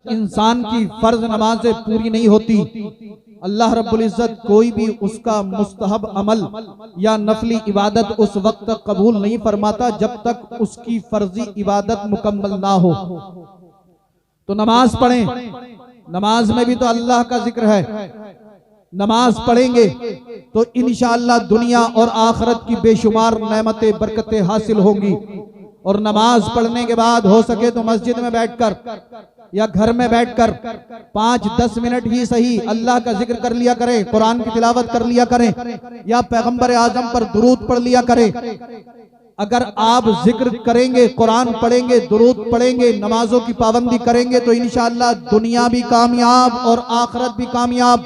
इंसान की फर्ज नमाजें पूरी नहीं होती, अल्लाह रब्बुल इज्जत कोई भी उसका मुस्तहब अमल या नफली इबादत उस वक्त तक कबूल नहीं फरमाता जब तक उसकी फर्जी इबादत मुकम्मल ना हो। तो नमाज पढ़ें, नमाज में भी तो अल्लाह का जिक्र है। नमाज पढ़ेंगे तो इंशाअल्लाह दुनिया और आखिरत की बेशुमार नेमतें बरकतें हासिल होंगी। और नमाज पढ़ने के बाद हो सके तो मस्जिद में बैठकर या घर में बैठकर 5-10 मिनट ही सही अल्लाह का जिक्र कर लिया करें, कुरान की तिलावत कर लिया करें या पैगंबर आजम पर दुरूद पढ़ लिया करें। अगर आप जिक्र करेंगे, कुरान पढ़ेंगे, दुरूद पढ़ेंगे, नमाजों की पाबंदी करेंगे तो इंशाअल्लाह दुनिया भी कामयाब और आखिरत भी कामयाब।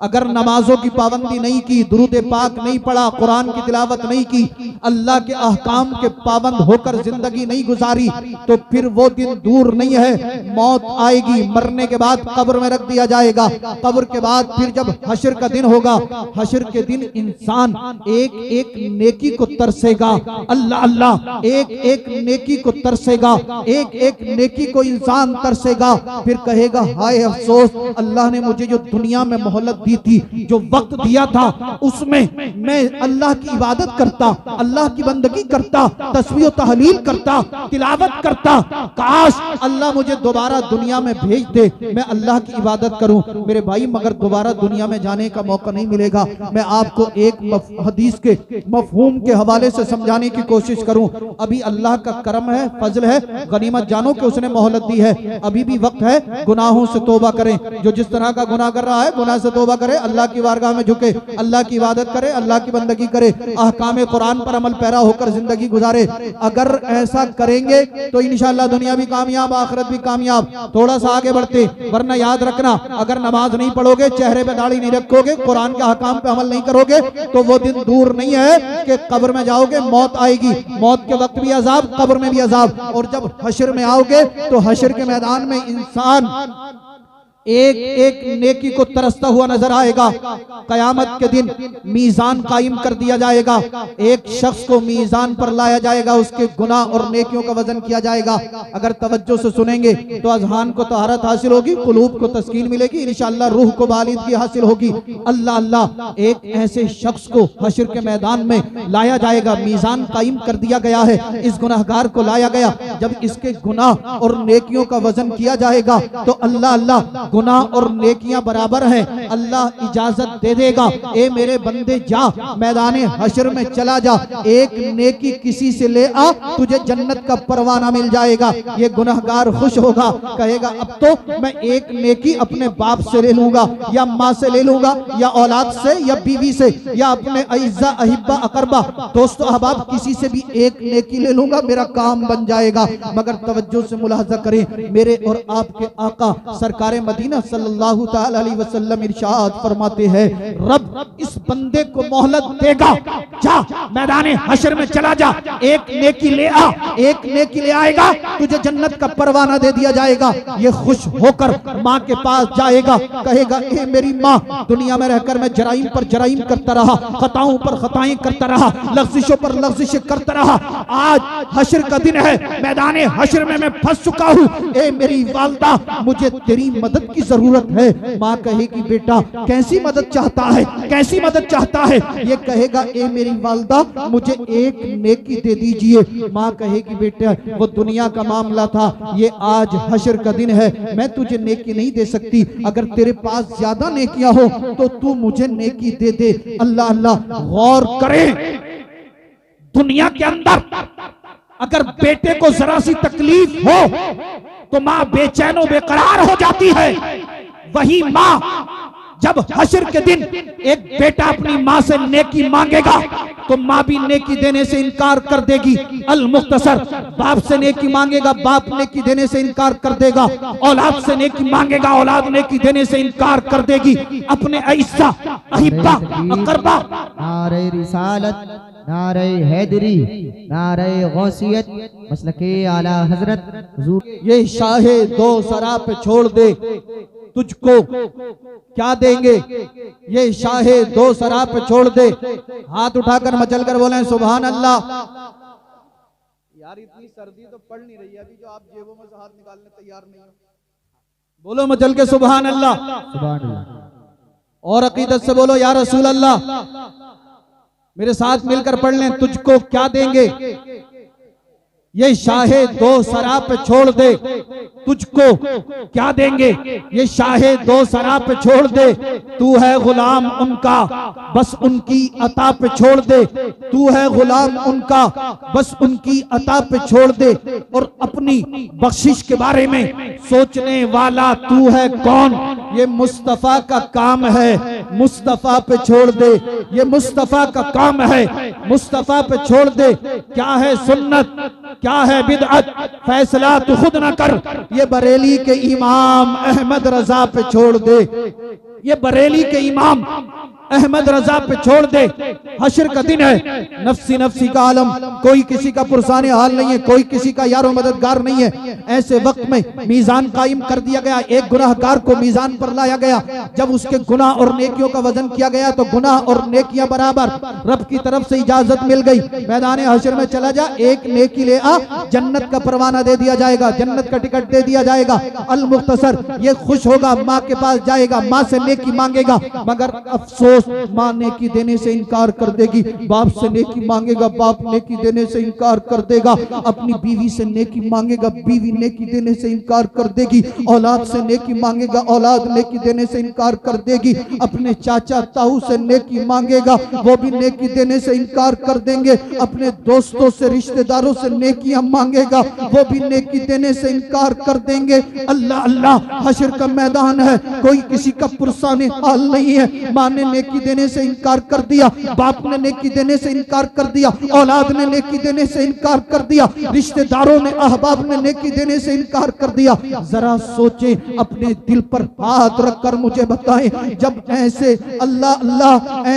अगर नमाजों की पाबंदी नहीं की, दुरूद पाक नहीं पढ़ा, कुरान की तिलावत नहीं की, अल्लाह के अहकाम के पाबंद होकर जिंदगी नहीं गुजारी तो फिर वो दिन दूर नहीं है, मौत आएगी। मरने के बाद कब्र में रख दिया जाएगा। कब्र के बाद फिर जब हश्र का दिन होगा, हश्र के दिन इंसान एक एक नेकी को तरसेगा। अल्लाह अल्लाह, एक एक नेकी को तरसेगा, एक एक नेकी को इंसान तरसेगा। फिर कहेगा हाय अफसोस, अल्लाह ने मुझे जो दुनिया में मोहलत थी, जो वक्त दिया था, उसमें मैं अल्लाह की इबादत करता, अल्लाह की बंदगी करता, तस्बीह तहलील करता, तिलावत करता। काश अल्लाह मुझे दोबारा दुनिया में भेज दे, मैं अल्लाह की इबादत करूं। मेरे भाई, मगर दोबारा दुनिया में जाने का मौका नहीं मिलेगा। मैं आपको एक हदीस के मफहूम के हवाले से समझाने की कोशिश करूं। अभी अल्लाह का करम है, फजल है, गनीमत जानो कि उसने मोहलत दी है। अभी भी वक्त है, गुनाहों से तौबा करें। जो जिस तरह का गुनाह कर रहा है, गुनाह से तौबा करे, अल्लाह की बारगाह में झुके, अल्लाह की इबादत करे, अल्लाह की बंदगी करे, अहकाम कुरान पर अमल पैरा होकर जिंदगी गुजारे। अगर ऐसा करेंगे तो इंशाअल्लाह दुनिया भी कामयाब, आखिरत भी कामयाब। थोड़ा सा आगे बढ़ते, वरना याद रखना, अगर नमाज नहीं पढ़ोगे, चेहरे पे दाढ़ी नहीं रखोगे, कुरान के अहकाम पे अमल नहीं करोगे तो वो दिन दूर नहीं है कि कब्र में जाओगे, मौत आएगी। मौत के वक्त भी अजाब, कब्र में भी अजाब। और जब हश्र में आओगे तो हश्र के मैदान में इंसान एक एक नेकी को तरसता हुआ नजर आएगा। कयामत के दिन मीजान कायम कर दिया जाएगा, एक शख्स को मीजान पर लाया जाएगा, उसके गुनाह और नेकियों का वजन किया जाएगा। अगर तवज्जो से सुनेंगे तो अज़हान को तहारत हासिल होगी, कुलूब को तस्कीन मिलेगी, इंशाअल्लाह रूह को बालिदगी हासिल होगी। अल्लाह अल्लाह, एक ऐसे शख्स को हश्र के मैदान में लाया जाएगा, मीजान कायम कर दिया गया है, इस गुनाहगार को लाया गया। जब इसके गुनाह और नेकियों का वजन किया जाएगा तो अल्लाह अल्लाह, गुनाह और नेकियां बराबर हैं, अल्लाह इजाजत दे देगा, ए मेरे बंदे जा, मैदाने हश्र में चला जा, एक नेकी किसी से ले आ, तुझे जन्नत का परवाना मिल जाएगा। ये गुनहगार खुश होगा, कहेगा अब तो मैं एक नेकी अपने बाप से ले लूंगा या माँ से ले लूंगा या औलाद से या बीवी से या अपने अइज़्ज़ा अहिब्बा अकरबा दोस्तों अहबाब किसी से भी एक नेकी ले लूंगा, मेरा काम बन जाएगा। मगर तवज्जो से मुलाहजा करें, मेरे और आपके आका सरकारे मदीना सल्लल्लाहु तआला अलैहि वसल्लम इरशाद फरमाते हैं, रब इस बंदे को मोहलत देगा, जा मैदाने हश्र में चला जा, एक नेकी ले आ, एक नेकी ले आएगा, तुझे जन्नत का परवाना दे दिया जाएगा। ये खुश होकर माँ के पास जाएगा, कहेगा ए मेरी माँ, दुनिया में रहकर मैं जराइम पर जराइम करता रहा, खताओं पर खताएं करता रहा, लफ्जिशों पर लफ्जिशें करता रहा, आज हश्र का दिन है, मैदाने हश्र में मैं फंस चुका हूँ, ए मेरी वालदा मुझे तेरी मदद की जरूरत है। माँ कहेगी बेटा कैसी मदद चाहता है, कैसी मदद चाहता है? ये कहेगा ए मेरी वालदा मुझे एक नेकी दे दीजिए। माँ कहेगी बेटा वो दुनिया का मामला था, ये आज हश्र का दिन है, मैं तुझे नेकी नहीं दे सकती, अगर तेरे पास ज्यादा नेकियां हो तो तू मुझे नेकी दे दे। अल्लाह अल्लाह, गौर करें, दुनिया के अंदर अगर बेटे को जरा सी तकलीफ हो तो माँ बेचैनो बेकरार हो जाती है। वही माँ जब हश्र के दिन एक बेटा अपनी माँ से नेकी मांगेगा तो माँ भी नेकी देने से इनकार कर देगी। अल मुख्तसर, बाप से नेकी मांगेगा, बाप नेकी देने से इनकार कर देगा, औलाद से नेकी मांगेगा, औलाद नेकी देने से इनकार कर देगी। अपने अइज़्ज़ा अहिब्बा अकरबा, नारे रिसालत, नारे हैदरी, नारे गौसियत, मसलके आला हजरत हुजूर, ये शाहे दो सरा पे छोड़ दे तुझको क्या देंगे, ये शाहे दो सरा पे छोड़ दे। हाथ उठाकर मचल कर बोले सुभान अल्लाह। यार इतनी सर्दी तो पड़ नहीं रही है अभी, जो आप जेबों में से हाथ निकालने तैयार नहीं हो। बोलो मचल के सुभान अल्लाह। सुभान अल्लाह। और अकीदत से बोलो या रसूल अल्लाह। मेरे साथ मिलकर पढ़ लें, तुझको क्या देंगे ये शाहे दो शराब पे छोड़ दे, तुझको क्या देंगे ये शाहे दो शराब पे छोड़ दे, तू है गुलाम उनका बस उनकी अता पे छोड़ दे, तू है गुलाम उनका बस उनकी अता पे छोड़ दे, और अपनी बख्शिश के बारे में सोचने वाला तू है कौन, ये मुस्तफा का काम है मुस्तफा पे छोड़ दे, ये मुस्तफा का काम है मुस्तफा पे छोड़ दे। क्या है सुन्नत क्या है बिदअत फैसला तू खुद ना कर, ये बरेली के इमाम अहमद रजा पे छोड़ दे, ये बरेली के इमाम अहमद रजा पे छोड़ दे। हश्र का दिन है, नफ्सी नफ्सी का आलम, कोई किसी का पुरसाने हाल नहीं है, कोई किसी का यारो मददगार नहीं है। ऐसे वक्त में मीजान कायम कर दिया गया, एक गुनाहगार को मीजान पर लाया गया, जब उसके गुनाह और नेकियों का वजन किया गया तो गुनाह और नेकियां बराबर, रब की तरफ से इजाजत मिल गई, मैदान हश्र में चला जा, एक नेकी ले आ, जन्नत का परवाना दे दिया जाएगा, जन्नत का टिकट दे दिया जाएगा। अल मुख्तसर ये खुश होगा, माँ के पास जाएगा, माँ से नेकी मांगेगा, मगर अफसोस माँ नेकी देने से इनकार कर देगी, बाप से नेकी मांगेगा, बाप नेकी देने से इनकार कर देगा, अपनी बीवी से नेकी मांगेगा, बीवी नेकी देने से इनकार कर देगी, औलाद से नेकी मांगेगा, औलाद नेकी देने से इनकार कर देगी, अपने चाचा ताऊ से नेकी मांगेगा, वो भी नेकी देने से इनकार कर देंगे, अपने दोस्तों से रिश्तेदारों से नेकियां मांगेगा, वो भी नेकी देने से इनकार कर देंगे। अल्लाह अल्लाह हश्र का मैदान है, कोई किसी का पुरसाने हाल नहीं है। माँ ने नेकी देने से इनकार कर दिया, बाप ने नेकी देने से इनकार कर दिया, औलाद ने नेकी देने से इनकार कर दिया, रिश्तेदारों ने अहबाब ने नेकी देने से इनकार कर दिया। जरा सोचे, अपने दिल पर हाथ रखकर मुझे बताएं, जब ऐसे अल्लाह अल्लाह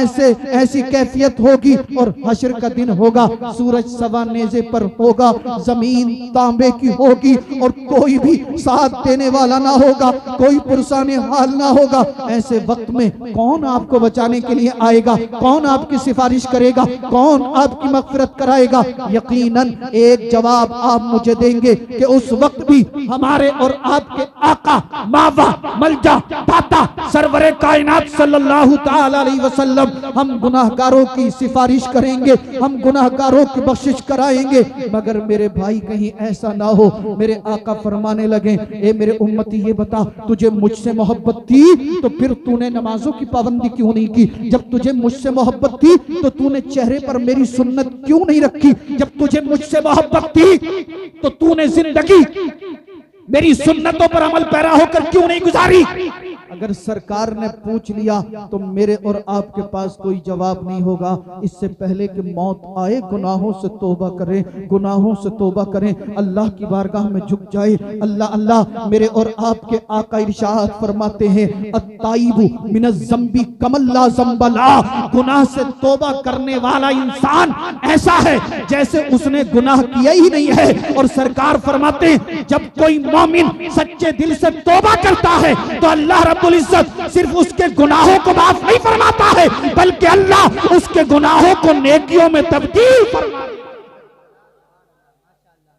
ऐसी कैफियत होगी और हश्र का दिन होगा, सूरज सवा नेज़े पर होगा, जमीन तांबे की होगी और कोई भी साथ देने वाला ना होगा, कोई पुरसाने हाल ना होगा। ऐसे वक्त में कौन आपको बचाने के लिए आएगा, कौन आपकी सिफारिश करेगा, कौन आपकी मगफिरत कराएगा? यकीनन एक जवाब आप मुझे देंगे कि उस वक्त भी हमारे और आपके आका मावा मलजा दाता सरवरे कायनात सल्लल्लाहु ताला अलैहि वसल्लम हम गुनाहगारों की सिफारिश करेंगे, हम गुनाहगारों की बख्शिश कराएंगे। मगर मेरे भाई कहीं ऐसा ना हो मेरे आका फरमाने लगे, ए मेरे उम्मती ये बता, तुझे मुझसे मोहब्बत थी तो फिर तूने नमाजों की पाबंदी क्यों नहीं की? जब तुझे मुझसे मोहब्बत थी तो तूने चेहरे पर मेरी सुन्नत क्यों नहीं रखी? जब तुझे मुझसे मोहब्बत थी तो तूने जिंदगी मेरी सुन्नतों पर अमल पैरा होकर क्यों नहीं गुजारी? अगर सरकार ने पूछ लिया तो मेरे और आपके पास कोई जवाब नहीं होगा। इससे पहले कि मौत आए गुनाहों से तौबा करें, गुनाहों से तौबा करें, अल्लाह की बारगाह में झुक जाए। अल्लाह अल्लाह मेरे और आपके आका इरशाद फरमाते हैं, अत्ताइबु मिनज़्ज़म्बि कमल्ला ज़म्बला, गुनाह से तौबा करने वाला इंसान ऐसा है जैसे उसने गुनाह किया ही नहीं है। और सरकार फरमाते हैं, जब कोई मोमिन सच्चे दिल से तौबा करता है तो अल्लाह रब्बुल इज्जत सिर्फ उसके गुनाहों को माफ नहीं फरमाता है, बल्कि अल्लाह उसके गुनाहों को नेकियों में तब्दील फरमाता है।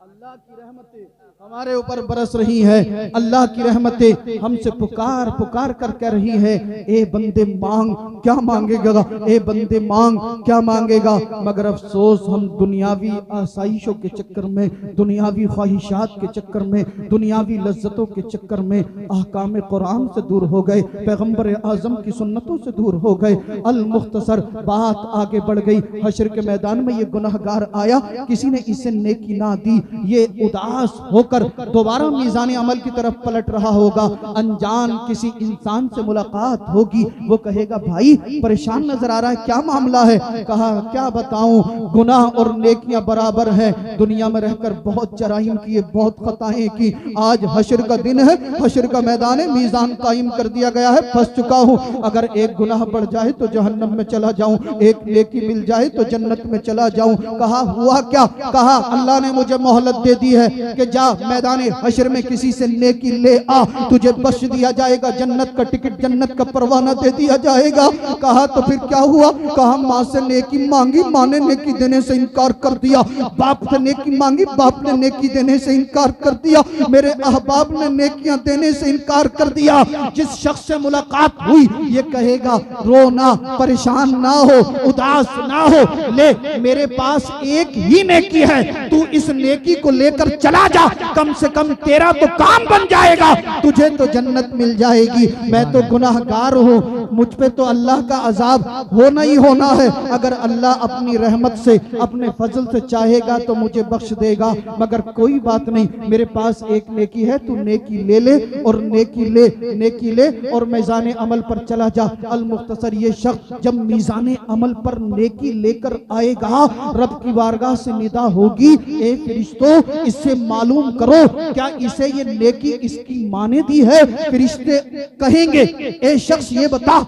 अल्लाह की रहमतें हमारे ऊपर बरस रही है, अल्लाह की रहमतें हमसे पुकार पुकार कर कह रही है, ए बंदे मांग, क्या मांगेगा? ए बंदे मांग, क्या मांगेगा? मगर अफसोस हम दुनियावी आसाइशों के चक्कर में, दुनियावी ख्वाहिशात के चक्कर में, दुनियावी लज्जतों के चक्कर में अहकाम कुरान से दूर हो गए, पैगंबर आजम की सुन्नतों से दूर हो गए। अल मुख्तसर बात आगे बढ़ गई, हश्र के मैदान में ये गुनाहगार आया, किसी ने इसे नेकी ना दी, ये उदास होकर दोबारा मीज़ान अमल की तरफ पलट रहा होगा। अनजान किसी इंसान से मुलाकात होगी, वो कहेगा, भाई परेशान नजर आ रहा है, क्या मामला है? कहा, क्या बताऊं, गुनाह और नेकियां बराबर हैं, दुनिया में रहकर बहुत जराइम किए, बहुत खताएं की, आज हश्र का दिन है, हश्र का मैदान है, मीज़ान कायम कर दिया गया है, फंस चुका हूं। अगर एक गुनाह बढ़ जाए तो जहन्नम में चला जाऊं, एक नेकी मिल जाए तो जन्नत में चला जाऊं। कहा, हुआ क्या? कहा, अल्लाह ने मुझे मोहलत दे दी है कि जा मैदान हशर में किसी से नेकी ले आ, तुझे बख्श दिया जाएगा, जन्नत का टिकट, जन्नत का परवाना दे दिया जाएगा। कहा तो फिर क्या हुआ? कहा माँ से नेकी मांगी, माँ ने नेकी देने से इनकार कर दिया। बाप से नेकी मांगी, बाप ने नेकी देने से इनकार कर दिया। मेरे अहबाब ने नेकियां देने से इनकार कर दिया। जिस शख्स से मुलाकात हुई ये कहेगा रो ना, परेशान ना हो, उदास ना हो, ले मेरे पास एक ही नेकी है, तू इस नेकी को लेकर चला जा, कम से कम तेरा तो काम बन जाएगा, तुझे तो जन्नत मिल जाएगी। मैं तो गुनाहगार हूँ, मुझ पे तो अल्लाह का अजाब होना ही होना है। अगर अल्लाह अपनी रहमत से, अपने फजल से चाहेगा तो मुझे बख्श देगा, मगर कोई बात नहीं, मेरे पास एक नेकी है, तू नेकी ले ले और नेकी ले और मीज़ान अमल पर चला जा। अल मुख्तसर ये शख्स जब मीज़ान अमल पर नेकी लेकर आएगा, रब की बारगाह से निदा होगी, ए फरिश्तों इससे मालूम करो क्या इसे ये नेकी इसकी माँ ने दी है? फरिश्ते कहेंगे ए शख्स ये बता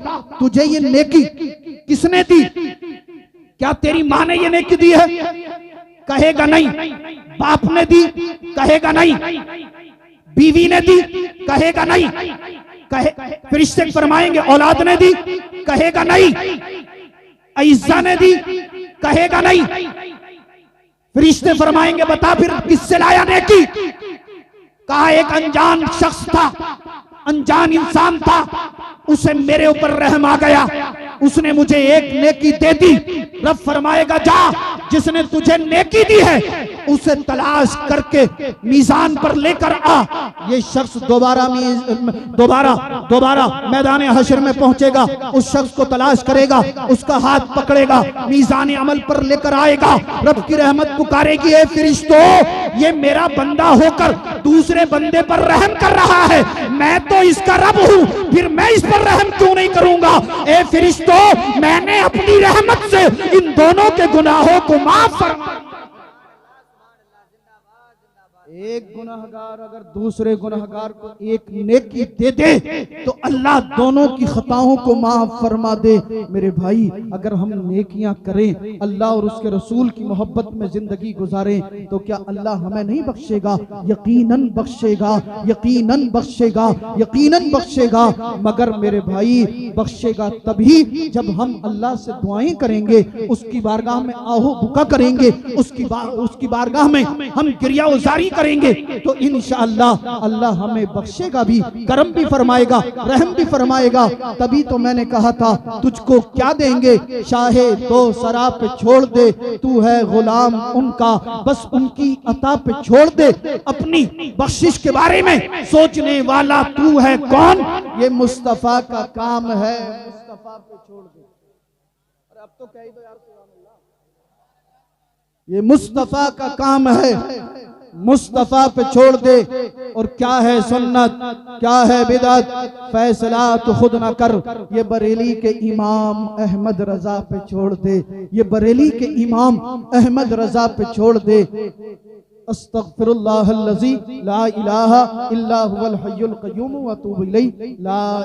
तुझे ये नेकी किसने दी? क्या तेरी माँ ने ये नेकी दी है? कहेगा नहीं। बाप ने दी? कहेगा नहीं। बीवी ने दी? कहेगा नहीं। फरिश्ते फरमाएंगे औलाद ने दी? कहेगा नहीं। इज्जा ने दी? कहेगा नहीं। फरिश्ते फरमाएंगे बता फिर किससे लाया नेकी? कहा एक अनजान शख्स था, अनजान इंसान था, उसे मेरे ऊपर रहम आ गया, उसने मुझे एक नेकी दे दी। रब फरमाएगा जा, जिसने तुझे नेकी दी है उसे तलाश करके मीज़ान पर लेकर आ। ये शख्स दोबारा मैदान हशर में पहुंचेगा, उस शख्स को तलाश करेगा, उसका हाथ पकड़ेगा, मीज़ान अमल पर लेकर आएगा। रब की रहमत पुकारेगी ए फरिश्तों ये मेरा बंदा होकर दूसरे बंदे पर रहम कर रहा है, मैं तो इसका रब हूं, फिर मैं इस पर रहम क्यों नहीं करूंगा? ए फरिश्तों मैंने अपनी रहमत से इन दोनों के गुनाहों को माफ फरमा। एक गुनहगार अगर दूसरे गुनहगार को एक नेकी दे दे तो अल्लाह दोनों की खताओं को माफ फरमा दे। मेरे भाई अगर हम नेकियां करें, अल्लाह और उसके रसूल की मोहब्बत में जिंदगी गुजारें तो क्या अल्लाह हमें नहीं बख्शेगा? यकीनन बख्शेगा, यकीनन बख्शेगा, यकीनन बख्शेगा। मगर मेरे भाई बख्शेगा तभी जब हम अल्लाह से दुआएं करेंगे, उसकी बारगाह में आहो बुका करेंगे, उसकी बारगाह में हम गिरिया उजारी करेंगे तो इंशाअल्लाह अल्लाह हमें बख्शेगा भी, करम भी फरमाएगा, रहम भी फरमाएगा। तभी तो मैंने कहा था तुझको क्या देंगे, शाहे दो सरा पे छोड़ दे, तू है गुलाम उनका, बस उनकी अता पे छोड़ दे, अपनी बख्शिश के बारे में सोचने वाला तू है कौन? ये मुस्तफा का काम है, मुस्तफा पे छोड़ दे। अरे अब तो कह दो यार, ये मुस्तफा का काम है, मुस्तफा पे छोड़ दे। और क्या है सुन्नत, क्या है बिदअत, फैसला तो खुद ना कर, ये बरेली के इमाम अहमद रजा पे छोड़ दे, ये बरेली के इमाम अहमद रजा पे छोड़ दे। अस्तगफिरुल्लाहल्लज़ी ला इलाहा इल्ला हुवल हय्युल क़य्यूम व अतूबु इलैहि। ला